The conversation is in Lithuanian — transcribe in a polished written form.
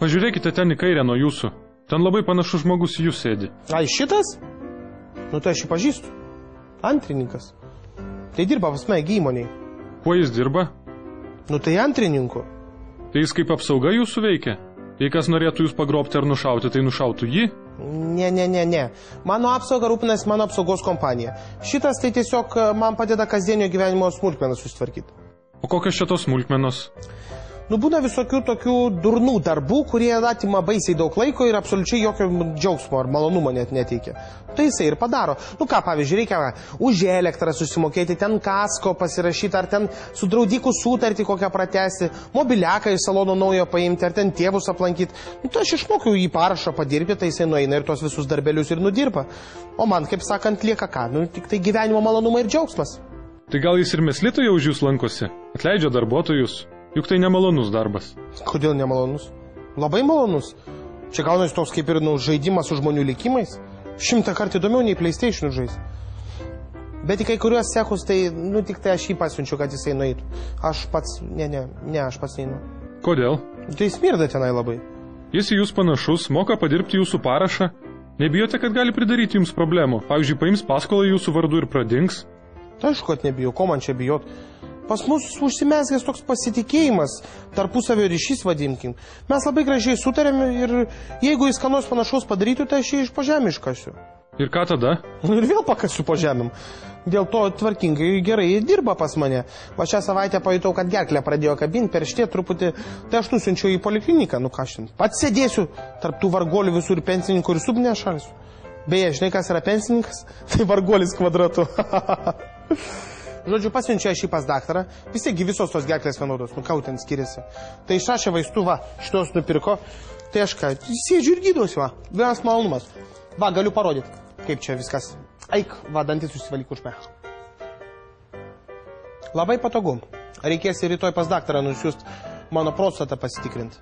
Pažiūrėkite ten į kairę nuo jūsų. Ten labai panašus žmogus į jūs sėdi. Ai, šitas? Nu, tai aš jį pažįstu. Antrininkas. Tai dirba pas mane įmonėj. Kuo jis dirba? Nu, tai antrininku. Tai jis kaip apsauga jūsų veikia? Jei kas norėtų jūs pagrobti ar nušauti, tai nušautų jį? Ne. Mano apsauga rūpinasi mano apsaugos kompanija. Šitas tai tiesiog man padeda kasdienio gyvenimo smulkmenas susitvarkyti. O kokios šitos smulkmenos? Nu, būna visokių tokių durnų darbų, kurie atima baisiai daug laiko ir absoliučiai jokio džiaugsmo ar malonumo net neteikia. Tai jisai ir padaro. Nu ką, pavyzdžiui, reikia už elektrą susimokėti, ten kasko pasirašyti, ar ten su draudiku sutartį kokią pratęsti, mobiliaką iš salono naujo paimti, ar ten tėvus aplankyti. Nu, tai aš išmokiau jį parašą padirbti, tai jisai nueina ir tos visus darbelius ir nudirba. O man, kaip sakant, lieka ką? Nu, tik tai gyvenimo malonumai ir džiaugsmas. Tai gal jis ir meslitoje už jūs lankosi? Atleidžia darbuotojus? Juk tai nemalonus darbas. Kodėl nemalonus? Labai malonus. Čia gaunasi toks kaip ir žaidimas su žmonių likimais. 100 kartų įdomiau nei PlayStation žais. Bet į kai kuriuos sechus, tai, tik tai aš jį pasiunčiu, kad jisai nueitų. Aš pats, aš pats neinu. Kodėl? Tai smirda tenai labai. Jis į jūs panašus, moka padirbti jūsų parašą. Nebijote, kad gali pridaryti jums problemų? Pavyzdžiui, paims paskolą jūsų vardu ir pradings? Tai aišku, kad nebijau. Ko man čia bijot? Pas mus užsimezgęs toks pasitikėjimas, tarpusavio ryšys vadinkim. Mes labai gražiai sutarėm ir jeigu jis ką nors panašaus padarytų, tai aš jį iš po žemę iškasiu. Ir ką tada? Ir vėl pakasiu po žemėm. Dėl to tvarkingai gerai dirba pas mane. Va šią savaitę pajutau, kad gerklę pradėjo kabinti, perštė truputį, tai aš nusiunčiau į polikliniką, nukašint. Pats sėdėsiu tarp tų vargolių visų ir pensininkų ir subnė šalsiu. Beje, žinai, kas yra pensininkas? Tai vargolis kvadratu. Žodžiu, pasiunčia aš jį pas daktarą, vis tiek visos tos gerklės vienodos, ką ten skiriasi. Tai išrašė vaistų, šitos nupirko, tai aš ką, sėdžiu ir gydosi, vienas malonumas. Galiu parodyti, kaip čia viskas. Eik, dantis užsivalyk užme. Labai patogu. Reikės ir rytoj pas daktarą nusiųsti mano prostatą pasitikrinti.